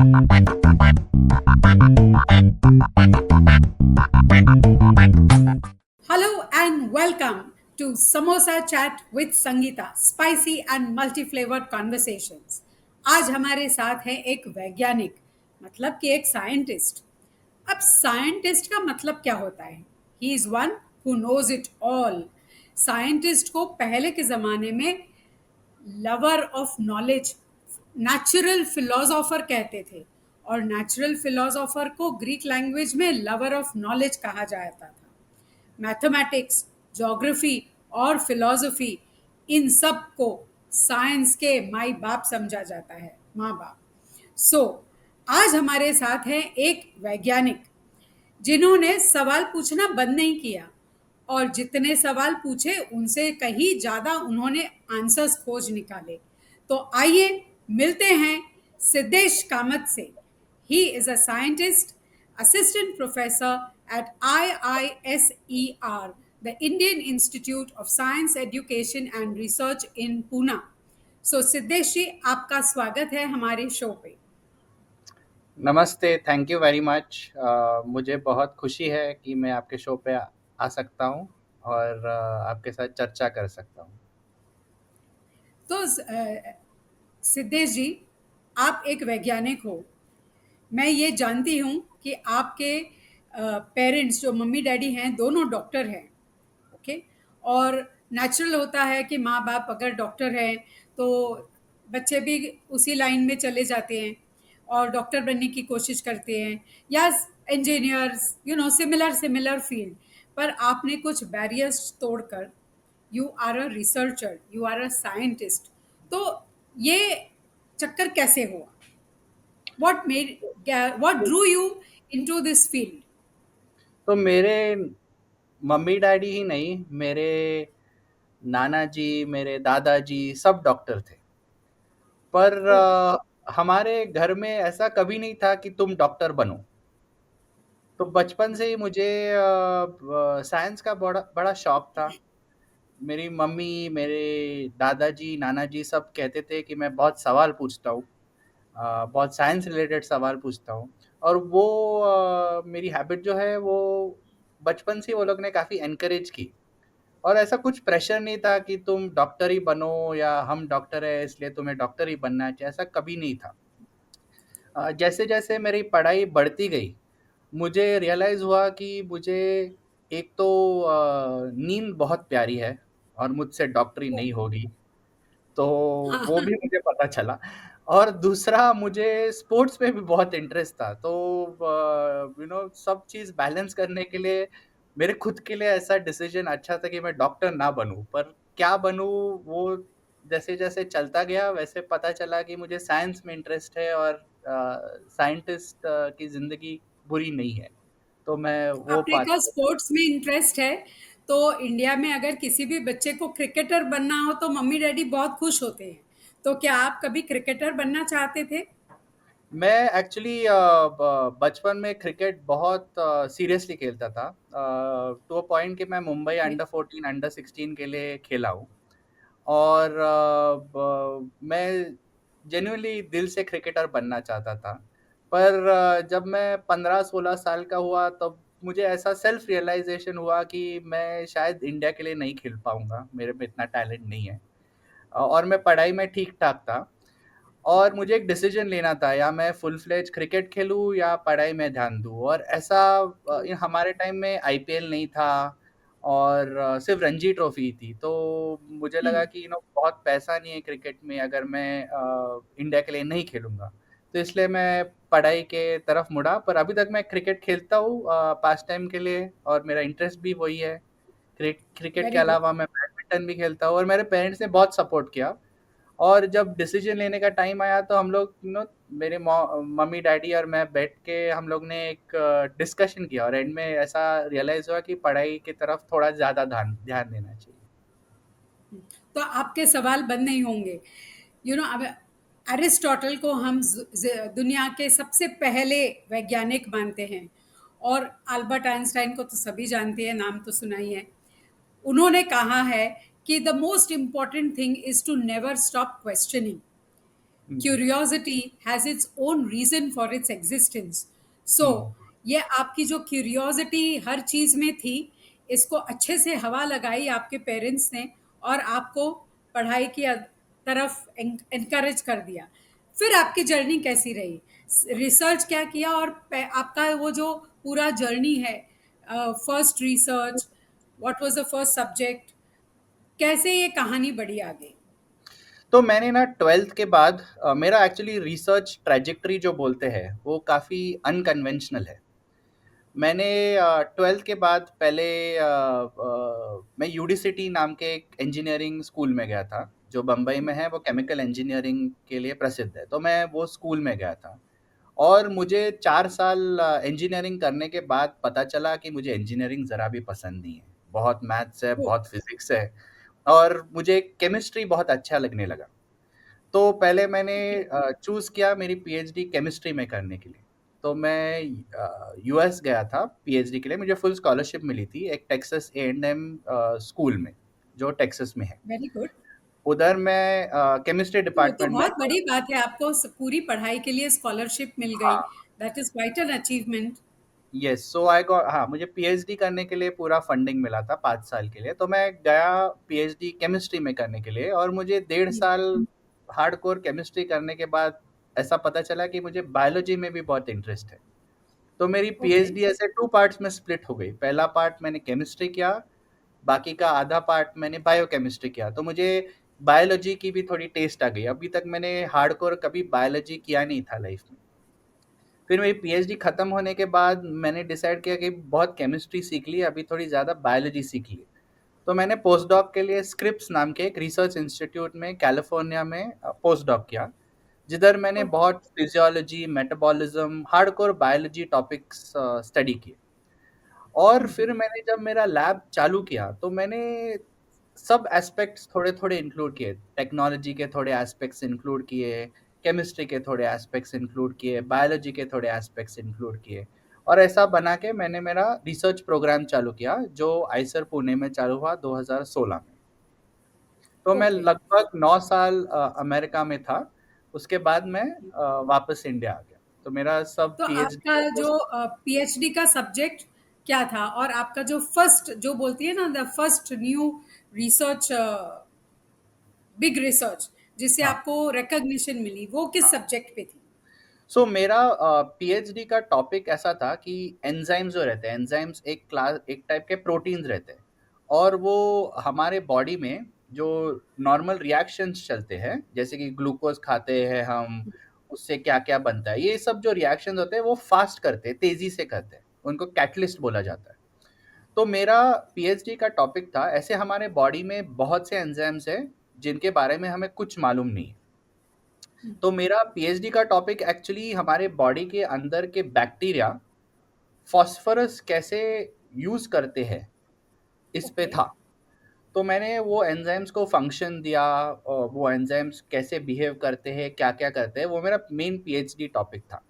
Hello and welcome to Samosa Chat with Sangeeta, spicy and multi-flavored conversations. आज हमारे साथ है एक वैज्ञानिक, मतलब कि एक साइंटिस्ट. अब साइंटिस्ट का मतलब क्या होता है? He is one who knows it all. Scientist को पहले के जमाने में lover of knowledge, natural philosopher कहते थे. और नेचुरल फिलोसोफर को ग्रीक लैंग्वेज में लवर ऑफ नॉलेज कहा जाता था. मैथमेटिक्स, ज्योग्राफी और फिलॉसफी, इन सब को साइंस के माई बाप समझा जाता है, माँ बाप. सो आज हमारे साथ हैं एक वैज्ञानिक जिन्होंने सवाल पूछना बंद नहीं किया, और जितने सवाल पूछे उनसे कहीं ज्यादा उन्होंने आंसर्स खोज निकाले. तो आइए मिलते हैं सिद्धेश कामत से. He is a scientist, assistant professor at IISER, the Indian Institute of Science Education and Research in Pune. So Siddhesh ji, आपका स्वागत है हमारे शो पे. नमस्ते, थैंक यू वेरी मच. मुझे बहुत खुशी है कि मैं आपके शो पे आ सकता हूँ और आपके साथ चर्चा कर सकता हूँ. तो सिद्धेश जी, आप एक वैज्ञानिक हो. मैं ये जानती हूँ कि आपके पेरेंट्स, जो मम्मी डैडी हैं, दोनों डॉक्टर हैं. ओके. और नेचुरल होता है कि माँ बाप अगर डॉक्टर हैं तो बच्चे भी उसी लाइन में चले जाते हैं और डॉक्टर बनने की कोशिश करते हैं, या इंजीनियर्स, सिमिलर सिमिलर फील्ड. पर आपने कुछ बैरियर्स तोड़कर you are a researcher, you are a scientist. तो ये चक्कर कैसे हुआ? What drew you into this field? तो मेरे मम्मी डैडी ही नहीं, मेरे नाना जी, मेरे दादाजी सब डॉक्टर थे. पर Oh. हमारे घर में ऐसा कभी नहीं था कि तुम डॉक्टर बनो. तो बचपन से ही मुझे साइंस का बड़ा बड़ा शौक था. मेरी मम्मी, मेरे दादाजी, नाना जी सब कहते थे कि मैं बहुत सवाल पूछता हूँ, बहुत साइंस रिलेटेड सवाल पूछता हूँ. और वो मेरी हैबिट जो है वो बचपन से वो लोग ने काफ़ी एनकरेज की. और ऐसा कुछ प्रेशर नहीं था कि तुम डॉक्टर ही बनो या हम डॉक्टर है इसलिए तुम्हें डॉक्टर ही बनना चाहिए, ऐसा कभी नहीं था. जैसे जैसे मेरी पढ़ाई बढ़ती गई, मुझे रियलाइज़ हुआ कि मुझे एक तो नींद बहुत प्यारी है और मुझसे डॉक्टरी नहीं होगी. तो हाँ. वो भी मुझे पता चला. और दूसरा, मुझे स्पोर्ट्स में भी बहुत इंटरेस्ट था. तो सब चीज़ बैलेंस करने के लिए मेरे खुद के लिए ऐसा डिसीजन अच्छा था कि मैं डॉक्टर ना बनूँ. पर क्या बनूँ, वो जैसे-जैसे चलता गया वैसे पता चला कि मुझे साइंस में इंटरेस्ट है और साइंटिस्ट की ज़िंदगी बुरी नहीं है. तो मैं वो आपने पाथ कहा पे. स्पोर्ट्स में इंटरेस्ट है, तो इंडिया में अगर किसी भी बच्चे को क्रिकेटर बनना हो तो मम्मी डैडी बहुत खुश होते हैं. तो क्या आप कभी क्रिकेटर बनना चाहते थे? मैं एक्चुअली बचपन में क्रिकेट बहुत सीरियसली खेलता था, टू अ पॉइंट कि मैं मुंबई Okay. अंडर 14 अंडर 16 के लिए खेला हूँ. और मैं जेन्युइनली दिल से क्रिकेटर बनना चाहता था. पर जब मैं 15-16 साल का हुआ तब मुझे ऐसा सेल्फ रियलाइजेशन हुआ कि मैं शायद इंडिया के लिए नहीं खेल पाऊंगा, मेरे में इतना टैलेंट नहीं है. और मैं पढ़ाई में ठीक ठाक था. और मुझे एक डिसीजन लेना था, या मैं फुल फ्लेज क्रिकेट खेलूँ या पढ़ाई में ध्यान दूँ. और ऐसा हमारे टाइम में आईपीएल नहीं था और सिर्फ रणजी ट्रॉफी थी. तो मुझे लगा हम्म. कि बहुत पैसा नहीं है क्रिकेट में अगर मैं इंडिया के लिए नहीं खेलूँगा. तो इसलिए मैं पढ़ाई के तरफ मुड़ा. पर अभी तक मैं क्रिकेट खेलता हूँ पास टाइम के लिए, और मेरा इंटरेस्ट भी वही है. क्रिकेट के वेरी गुड. अलावा मैं बैडमिंटन भी खेलता हूँ और मेरे पेरेंट्स ने बहुत सपोर्ट किया. और जब डिसीजन लेने का टाइम आया तो हम लोग मेरे मम्मी डैडी और मैं बैठ के हम लोग ने एक डिस्कशन किया, और एंड में ऐसा रियलाइज हुआ कि पढ़ाई की तरफ थोड़ा ज़्यादा ध्यान ध्यान देना चाहिए. तो आपके सवाल बंद नहीं होंगे. अब एरिस्टोटल को हम दुनिया के सबसे पहले वैज्ञानिक मानते हैं, और अल्बर्ट आइंस्टाइन को तो सभी जानते हैं, नाम तो सुना ही है. उन्होंने कहा है कि the most important thing is to never stop questioning. Hmm, curiosity has its own reason for its existence. So hmm. ये आपकी जो क्यूरियोसिटी हर चीज में थी, इसको अच्छे से हवा लगाई आपके पेरेंट्स ने और आपको पढ़ाई की तरफ एनकरेज कर दिया। फिर आपकी जर्नी कैसी रही? रिसर्च क्या किया और आपका वो जो पूरा जर्नी है, first research, what was the first subject, कैसे ये कहानी बढ़ी आगे? तो मैंने ना 12th के बाद मेरा एक्चुअली रिसर्च ट्रैजेक्टरी जो बोलते हैं, वो काफ़ी अनकन्वेंशनल है। मैंने 12th के बाद पहले मैं यूडीसिटी नाम के एक इंजीनियरिंग स्कूल में गया था, जो बम्बई में है, वो केमिकल इंजीनियरिंग के लिए प्रसिद्ध है। तो मैं वो स्कूल में गया था और मुझे 4 साल इंजीनियरिंग करने के बाद पता चला कि मुझे इंजीनियरिंग ज़रा भी पसंद नहीं है। बहुत मैथ्स है, ओ, बहुत फिज़िक्स है और मुझे केमिस्ट्री बहुत अच्छा लगने लगा। तो पहले मैंने ओके, चूज़ किया मेरी पीएचडी केमिस्ट्री में करने के लिए। तो मैं यूएस गया था पीएचडी के लिए, मुझे फुल स्कॉलरशिप मिली थी एक टेक्सास ए&एम स्कूल में, जो टेक्सास में है। Very good. उधर मैं केमिस्ट्री तो वो तो डिपार्टमेंट में बहुत था। बड़ी बात है, आपको पूरी पढ़ाई के लिए स्कॉलरशिप मिल गई। हाँ, that is quite an achievement. Yes, so I got हाँ, मुझे पीएचडी करने के लिए पूरा फंडिंग मिला था 5 साल के लिए। तो मैं गया पीएचडी केमिस्ट्री में करने के लिए और मुझे डेढ़ साल हार्डकोर केमिस्ट्री करने के बाद ऐसा पता चला कि मुझे बायोलॉजी में भी बहुत इंटरेस्ट है। तो मेरी ओके, पीएचडी ऐसे 2 पार्ट्स में स्प्लिट हो गई। पहला पार्ट मैंने केमिस्ट्री किया, बाकी का आधा पार्ट मैंने बायोकेमिस्ट्री किया। तो मुझे बायोलॉजी की भी थोड़ी टेस्ट आ गई। अभी तक मैंने हार्डकोर कभी बायोलॉजी किया नहीं था लाइफ में। फिर मेरी पीएचडी खत्म होने के बाद मैंने डिसाइड किया कि बहुत केमिस्ट्री सीख ली, अभी थोड़ी ज़्यादा बायोलॉजी सीख ली। तो मैंने पोस्ट डॉक के लिए स्क्रिप्स नाम के एक रिसर्च इंस्टीट्यूट में कैलिफोर्निया में पोस्ट डॉक किया, जिधर मैंने ओके, बहुत physiology, metabolism, hardcore biology topics study किए। और फिर मैंने जब मेरा लैब चालू किया, तो मैंने सब एस्पेक्ट्स थोड़े-थोड़े इंक्लूड किए। टेक्नोलॉजी के थोड़े एस्पेक्ट्स इंक्लूड किए, केमिस्ट्री के थोड़े एस्पेक्ट्स इंक्लूड किए, बायोलॉजी के थोड़े एस्पेक्ट्स इंक्लूड किए और ऐसा बना के मैंने मेरा रिसर्च प्रोग्राम चालू किया, जो आइसर पुणे में चालू हुआ 2016 में। तो मैं ओके। लगभग 9 साल अमेरिका में था, उसके बाद मैं वापस इंडिया आ गया। तो मेरा सब तो पीएचडी आपका का जो पीएचडी का सब्जेक्ट क्या था और आपका जो फर्स्ट, जो बोलती है ना, the first new research, big research जिससे हाँ, आपको रिकॉग्निशन मिली, वो किस हाँ। सब्जेक्ट पे थी? सो मेरा पीएचडी का टॉपिक ऐसा था कि एंजाइम्स जो रहते हैं, एंजाइम्स एक टाइप के प्रोटीन्स रहते हैं और वो हमारे बॉडी में जो नॉर्मल रिएक्शंस चलते हैं, जैसे कि ग्लूकोज खाते हैं हम, उससे क्या क्या बनता है, ये सब जो रिएक्शंस होते हैं वो फास्ट करते हैं, तेजी से करते हैं, उनको कैटलिस्ट बोला जाता है। तो मेरा पीएचडी का टॉपिक था ऐसे हमारे बॉडी में बहुत से एंजाइम्स हैं जिनके बारे में हमें कुछ मालूम नहीं है। तो मेरा पीएचडी का टॉपिक एक्चुअली हमारे बॉडी के अंदर के बैक्टीरिया फास्फोरस कैसे यूज करते हैं, इस पे ओके। था। तो मैंने वो एंजाइम्स को फंक्शन दिया और वो एंजाइम्स कैसे बिहेव करते हैं, क्या क्या करते हैं, वो मेरा मेन पीएचडी टॉपिक था।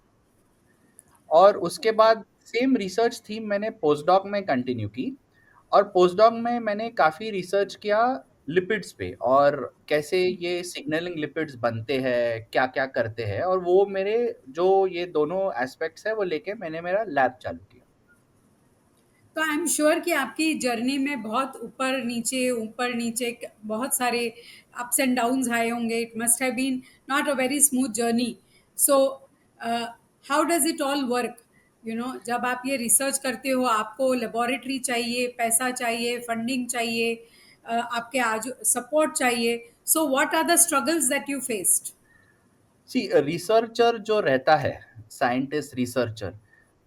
और उसके ओके। बाद सेम रिसर्च थीम मैंने पोस्टडॉक में कंटिन्यू की और पोस्टडॉक में मैंने काफ़ी रिसर्च किया लिपिड्स पे और कैसे ये सिग्नलिंग लिपिड्स बनते हैं, क्या-क्या करते हैं और वो मेरे जो ये दोनों एस्पेक्ट्स हैं वो लेके मैंने मेरा लैब चालू किया। तो आई एम श्योर कि आपकी जर्नी में बहुत ऊपर नीचे बहुत सारे अप्स एंड डाउन्स आए होंगे। It must have been not a very smooth journey. So how does it all work? You know, जब आप ये रिसर्च करते हो, आपको लेबोरेटरी चाहिए, पैसा चाहिए, फंडिंग चाहिए, आपके आज सपोर्ट चाहिए। So what are the struggles that you faced? See researcher जो रहता है, साइंटिस्ट रिसर्चर,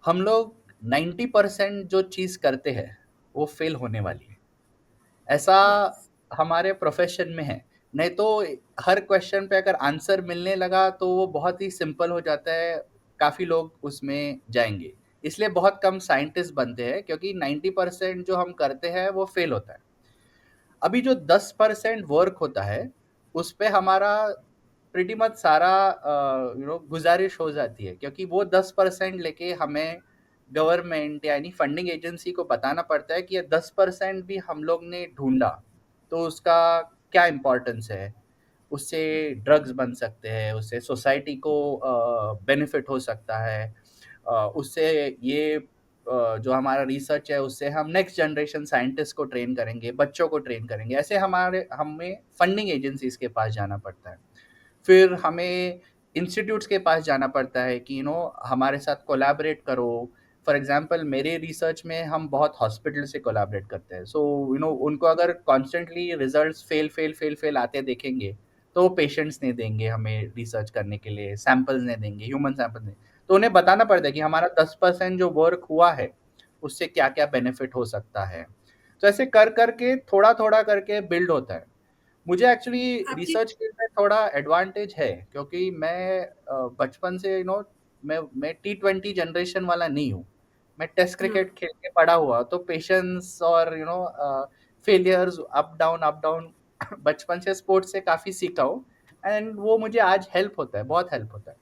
हम लोग 90% जो चीज़ करते हैं, वो फेल होने वाली है। ऐसा यस। हमारे प्रोफ़ेशन में है। नहीं तो हर क्वेश्चन पे अगर आंसर मिलने लगा तो वो बहुत ही सिंपल हो जाता है, काफ़ी लोग उसमें जाएँगे। इसलिए बहुत कम साइंटिस्ट बनते हैं क्योंकि 90% जो हम करते हैं वो फ़ेल होता है। अभी जो 10% वर्क होता है, उस पे हमारा प्रिटी मच सारा गुज़ारिश हो जाती है क्योंकि वो 10% लेके हमें गवर्नमेंट यानी फंडिंग एजेंसी को बताना पड़ता है कि ये 10% भी हम लोग ने ढूँढा, तो उसका क्या इम्पोर्टेंस है? उससे ड्रग्स बन सकते हैं, उससे सोसाइटी को बेनिफिट हो सकता है। उससे ये जो हमारा रिसर्च है उससे हम नेक्स्ट जनरेशन साइंटिस्ट को ट्रेन करेंगे, बच्चों को ट्रेन करेंगे। ऐसे हमारे हमें फंडिंग एजेंसीज के पास जाना पड़ता है। फिर हमें इंस्टीट्यूट्स के पास जाना पड़ता है कि हमारे साथ कोलैबोरेट करो। फॉर एग्जांपल मेरे रिसर्च में हम बहुत हॉस्पिटल से कोलैबोरेट करते हैं। सो उनको अगर constantly results fail fail fail fail आते देखेंगे तो पेशेंट्स नहीं देंगे हमें रिसर्च करने के लिए, सैंपल्स नहीं देंगे, ह्यूमन सैंपल नहीं। तो उन्हें बताना पड़ता है कि हमारा 10% जो वर्क हुआ है उससे क्या क्या बेनिफिट हो सकता है। तो ऐसे कर करके थोड़ा थोड़ा करके बिल्ड होता है। मुझे एक्चुअली आपकी रिसर्च फील्ड में थोड़ा एडवांटेज है, क्योंकि मैं बचपन से मैं T20 जनरेशन वाला नहीं हूँ। मैं टेस्ट हाँ, क्रिकेट खेल के पड़ा हुआ, तो पेशेंस और फेलियर्स, अप डाउन बचपन से स्पोर्ट्स से काफी सीखा हूँ। एंड वो मुझे आज हेल्प होता है, बहुत हेल्प होता है।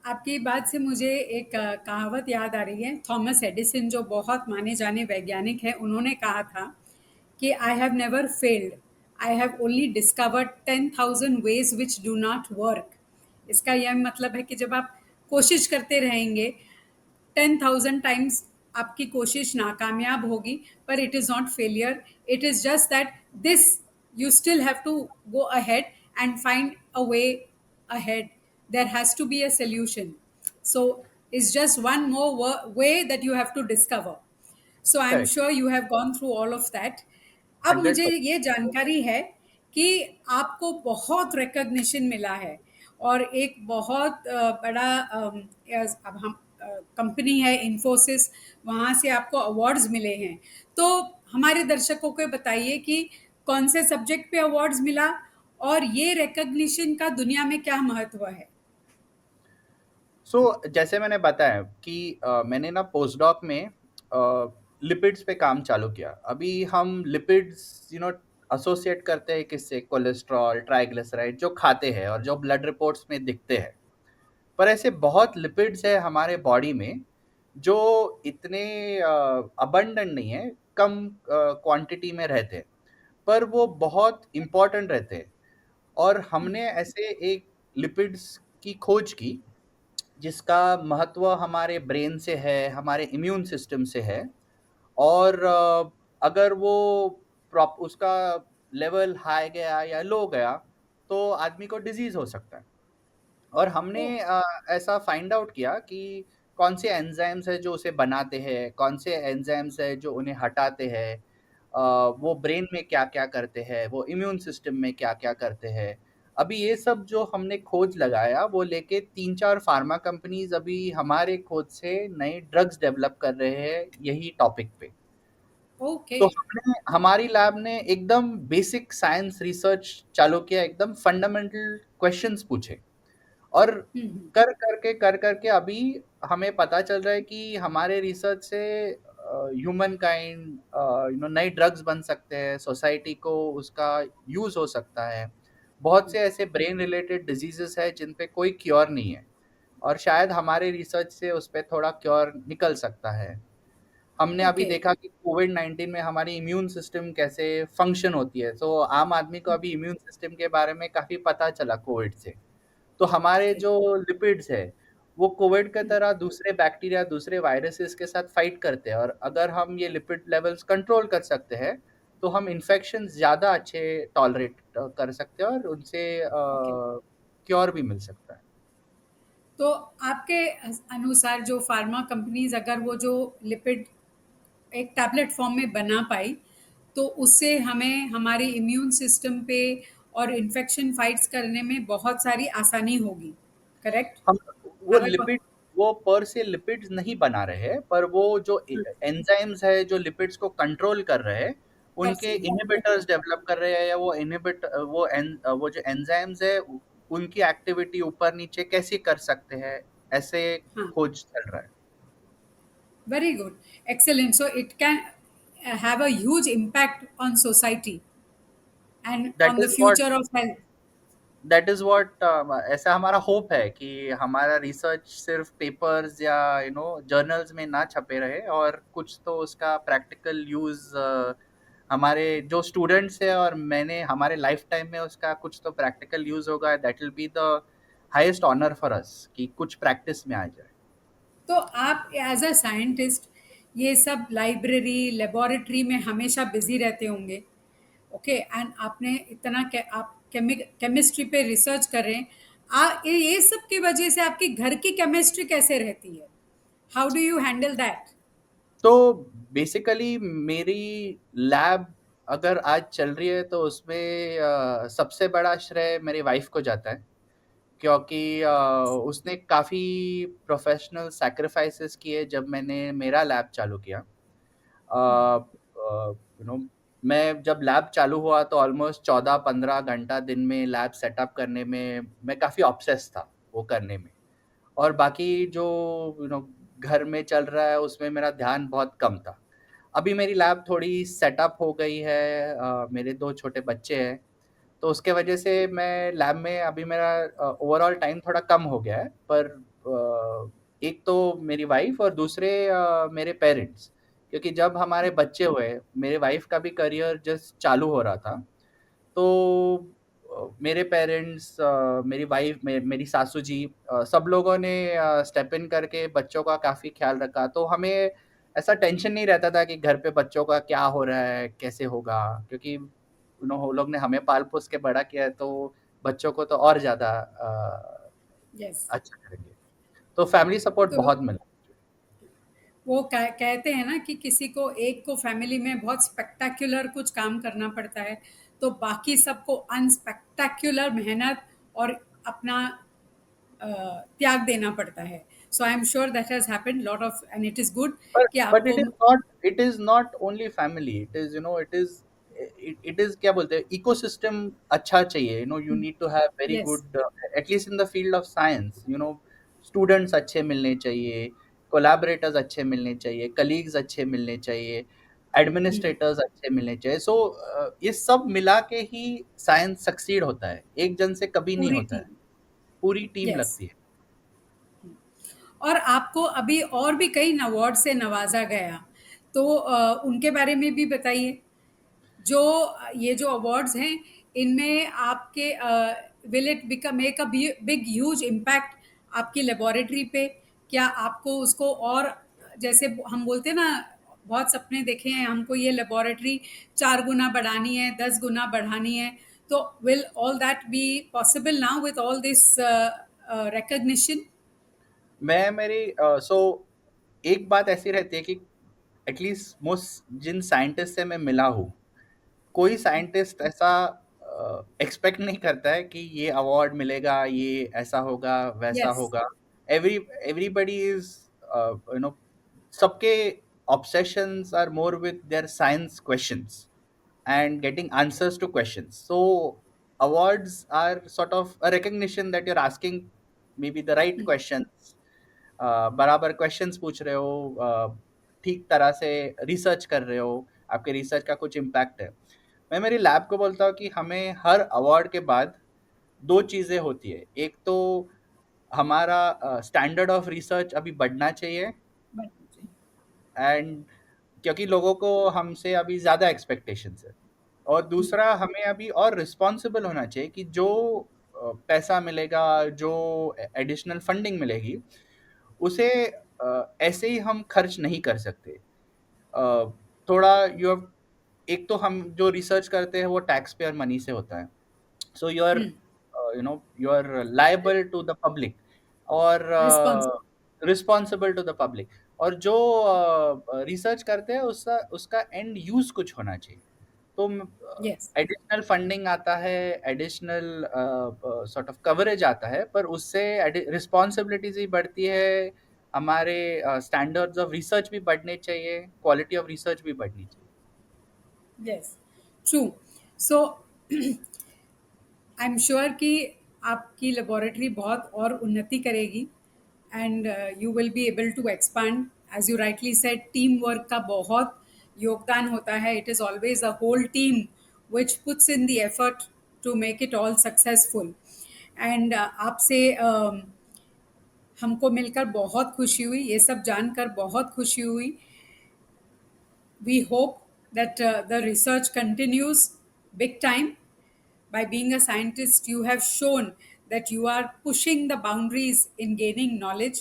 आपकी बात से मुझे एक कहावत याद आ रही है। थॉमस एडिसन जो बहुत माने जाने वैज्ञानिक हैं, उन्होंने कहा था कि I have never failed, I have only discovered 10,000 ways which do not work. इसका यह मतलब है कि जब आप कोशिश करते रहेंगे 10,000 टाइम्स आपकी कोशिश नाकामयाब होगी, पर it is not failure, it is just that this you still have to go ahead and find a way ahead. There has to be a solution. So it's just one more way that you have to discover. So I'm correct. sure you have gone through all of that. अब मुझे 100%। ये जानकारी है कि आपको बहुत recognition मिला है और एक बहुत बड़ा अब हम कंपनी है इन्फोसिस, वहाँ से आपको अवार्ड्स मिले हैं। तो हमारे दर्शकों को बताइए कि कौन से सब्जेक्ट पे अवार्ड्स मिला और ये रिकग्निशन का दुनिया में क्या महत्व है। जैसे मैंने बताया कि मैंने ना पोस्ट डॉक में लिपिड्स पे काम चालू किया। अभी हम लिपिड्स एसोसिएट करते हैं किससे? कोलेस्ट्रॉल, ट्राइग्लिसराइड जो खाते हैं और जो ब्लड रिपोर्ट्स में दिखते हैं। पर ऐसे बहुत लिपिड्स है हमारे बॉडी में जो इतने अबंडेंट नहीं है, कम क्वांटिटी में रहते हैं, पर वो बहुत इंपॉर्टेंट रहते हैं। और हमने ऐसे एक लिपिड्स की खोज की जिसका महत्व हमारे ब्रेन से है, हमारे इम्यून सिस्टम से है। और अगर वो उसका लेवल हाई गया या लो गया तो आदमी को डिजीज हो सकता है। और हमने ओह, ऐसा फाइंड आउट किया कि कौन से एंजाइम्स है जो उसे बनाते हैं, कौन से एंजाइम्स है जो उन्हें हटाते हैं, वो ब्रेन में क्या क्या करते हैं, वो इम्यून सिस्टम में क्या क्या करते हैं। अभी ये सब जो हमने खोज लगाया वो लेके 3-4 फार्मा कंपनीज अभी हमारे खोज से नए ड्रग्स डेवलप कर रहे हैं यही टॉपिक पे। ओके। तो हमने हमारी लैब ने एकदम बेसिक साइंस रिसर्च चालू किया, एकदम फंडामेंटल क्वेश्चंस पूछे। और कर करके अभी हमें पता चल रहा है कि हमारे रिसर्च से ह्यूमन काइंड नए ड्रग्स बन सकते हैं, सोसाइटी को उसका यूज हो सकता है। बहुत से ऐसे ब्रेन रिलेटेड डिजीजेस है जिन पे कोई क्योर नहीं है, और शायद हमारे रिसर्च से उस पे थोड़ा क्योर निकल सकता है। हमने अभी ओके। देखा कि कोविड-19 में हमारी इम्यून सिस्टम कैसे फंक्शन होती है, तो आम आदमी को अभी इम्यून सिस्टम के बारे में काफी पता चला कोविड से। तो हमारे ओके। जो लिपिड्स है वो कोविड की तरह दूसरे बैक्टीरिया, दूसरे वायरसेस के साथ फाइट करते हैं, और अगर हम ये लिपिड लेवल्स कंट्रोल कर सकते हैं तो हम इन्फेक्शन ज्यादा अच्छे टॉलरेट कर सकते हैं और उनसे ओके। क्योर भी मिल सकता है। तो आपके अनुसार जो फार्मा कंपनीज अगर वो जो लिपिड एक टैबलेट फॉर्म में बना पाई, तो उससे हमें हमारे इम्यून सिस्टम पे और इन्फेक्शन फाइट्स करने में बहुत सारी आसानी होगी, करेक्ट? हम वो अगर को- लिपिड वो पर से लिपिड्स नहीं बना रहे हैं, पर वो जो एंजाइम्स है जो लिपिड्स को कंट्रोल कर रहे हैं कर उनके सही, ओके। इनहिबिटर्स डेवलप कर रहे हैं, या वो इनहिबिट वो जो एंजाइम्स है उनकी एक्टिविटी ऊपर नीचे कैसे कर सकते हैं, ऐसे हाँ, खोज चल रहा है। very good, excellent. So it can have a huge impact on society and that on the is what future of health. ऐसा हमारा होप है कि हमारा रिसर्च सिर्फ पेपर्स या जर्नल्स में ना छपे रहे, और कुछ तो उसका प्रैक्टिकल यूज हमारे जो स्टूडेंट्स है और मैंने हमारे लाइफ टाइम में उसका कुछ तो प्रैक्टिकल यूज होगा, that will be the highest honour for us कि कुछ प्रैक्टिस में आ जाए। तो आप एज अ साइंटिस्ट ये सब लाइब्रेरी लेबोरेटरी में हमेशा बिजी रहते होंगे, ओके, एंड आपने इतना आप केमिस्ट्री पे रिसर्च कर रहे हैं। ये सब की वजह से आपकी घर की केमिस्ट्री कैसे रहती है? How do you handle that? तो बेसिकली मेरी लैब अगर आज चल रही है तो उसमें सबसे बड़ा श्रेय मेरी वाइफ को जाता है, क्योंकि उसने काफ़ी प्रोफेशनल सैक्रिफाइसेस किए जब मैंने मेरा लैब चालू किया। यू नो मैं जब लैब चालू हुआ तो ऑलमोस्ट 14-15 घंटा दिन में लैब सेटअप करने में मैं काफ़ी ऑब्सेस था वो करने में। और बाकी जो घर में चल रहा है उसमें मेरा ध्यान बहुत कम था। अभी मेरी लैब थोड़ी सेटअप हो गई है, मेरे 2 छोटे बच्चे हैं, तो उसके वजह से मैं लैब में अभी मेरा ओवरऑल टाइम थोड़ा कम हो गया है। पर एक तो मेरी वाइफ़ और दूसरे मेरे पेरेंट्स, क्योंकि जब हमारे बच्चे हुए, मेरे वाइफ़ का भी करियर जस्ट चालू हो रहा था, तो मेरे पेरेंट्स, मेरी वाइफ, मेरी सासू जी, सब लोगों ने स्टेप इन करके बच्चों का काफ़ी ख्याल रखा। तो हमें ऐसा टेंशन नहीं रहता था कि घर पे बच्चों का क्या हो रहा है, कैसे होगा, क्योंकि वो लोग ने हमें पाल पोस के बड़ा किया है, तो बच्चों को तो और ज़्यादा यस। अच्छा करेंगे। तो फैमिली सपोर्ट तो बहुत मिला। वो कहते हैं ना कि किसी को एक को फैमिली में बहुत स्पेक्टाक्युलर कुछ काम करना पड़ता है, तो बाकी सबको अनस्पेक्टाक्युलर मेहनत और अपना त्याग देना पड़ता है। So I am sure that has happened lot of, and it is good कि बट आपको। It is not only family, it is it is क्या बोलते हैं, इकोसिस्टम अच्छा चाहिए। You need to have very yes. Good, at least in the field of science, students अच्छे मिलने चाहिए, कोलैबोरेटर्स अच्छे मिलने चाहिए, कलीग्स अच्छे मिलने चाहिए, एडमिनिस्ट्रेटर्स अच्छे मिलने चाहिए। सो ये सब मिला के ही साइंस सक्सीड होता है, एक जन से कभी नहीं पूरी होता है, टीम। पूरी टीम यस। लगती है। और आपको अभी और भी कई अवार्ड से नवाजा गया, तो उनके बारे में भी बताइए। जो ये जो अवार्ड्स हैं, इनमें आपके will it become make a big huge impact आपकी लेबोरेटरी पे? क्या आपको उसको और, जैसे हम बोलते हैं ना, बहुत सपने देखे हैं हमको, ये लेबोरेटरी 4 गुना बढ़ानी है, 10 गुना बढ़ानी है, तो will all that be possible now with all this recognition? मैं मेरी सो एक बात ऐसी रहती है कि एटलीस्ट मोस्ट जिन साइंटिस्ट से मैं मिला हूँ, कोई साइंटिस्ट ऐसा एक्सपेक्ट नहीं करता है कि ये अवार्ड मिलेगा, ये ऐसा होगा, वैसा यस। होगा। Every everybody is you know सबके obsessions are more with their science questions and getting answers to questions. So awards are sort of a recognition that you're asking maybe the right questions, बराबर questions पूछ रहे हो, ठीक तरह से research कर रहे हो, आपके रिसर्च का कुछ इम्पैक्ट है। मैं मेरी लैब को बोलता हूँ कि हमें हर अवार्ड के बाद दो चीज़ें होती है। एक तो हमारा स्टैंडर्ड ऑफ रिसर्च अभी बढ़ना चाहिए, एंड क्योंकि लोगों को हमसे अभी ज़्यादा एक्सपेक्टेशंस है। और दूसरा, हमें अभी और रिस्पॉन्सिबल होना चाहिए कि जो पैसा मिलेगा, जो एडिशनल फंडिंग मिलेगी, उसे ऐसे ही हम खर्च नहीं कर सकते। थोड़ा यू एक तो हम जो रिसर्च करते हैं वो टैक्स पेयर मनी से होता है, so you are liable to the public, और responsible. Responsible to the public. और जो रिसर्च करते हैं उसका उसका एंड यूज कुछ होना चाहिए। तो यस। एडिशनल फंडिंग आता है, एडिशनल सॉर्ट ऑफ कवरेज आता है, पर उससे रिस्पॉन्सिबिलिटीज भी बढ़ती है, हमारे स्टैंडर्ड्स ऑफ रिसर्च भी बढ़ने चाहिए, क्वालिटी ऑफ रिसर्च भी बढ़नी चाहिए। Yes. True. So I am sure कि आपकी लेबोरेटरी बहुत और उन्नति करेगी, and you will be able to expand. As you rightly said, team work का बहुत योगदान होता है। It is always a whole team which puts in the effort to make it all successful. And आपसे हमको मिलकर बहुत खुशी हुई, ये सब जानकर बहुत खुशी हुई। We hope that the research continues big time. By being a scientist, you have shown that you are pushing the boundaries in gaining knowledge.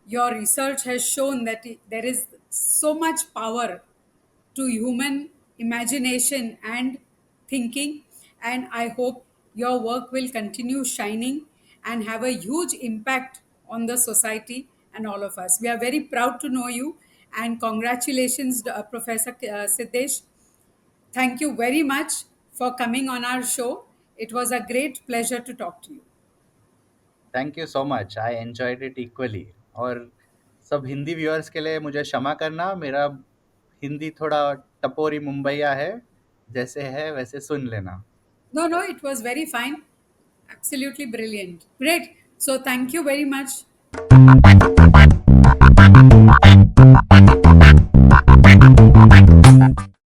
Your research has shown that there is so much power to human imagination and thinking. And I hope your work will continue shining and have a huge impact on the society and all of us. We are very proud to know you, and congratulations, Professor Siddesh. Thank you very much for coming on our show. It was a great pleasure to talk to you. Thank you so much, I enjoyed it equally. और सब Hindi viewers के लिए मुझे क्षमा करना, मेरा हिंदी थोड़ा टपोरी मुंबईया है, जैसे है वैसे सुन लेना। No, no, it was very fine. Absolutely brilliant. Great. So, thank you very much.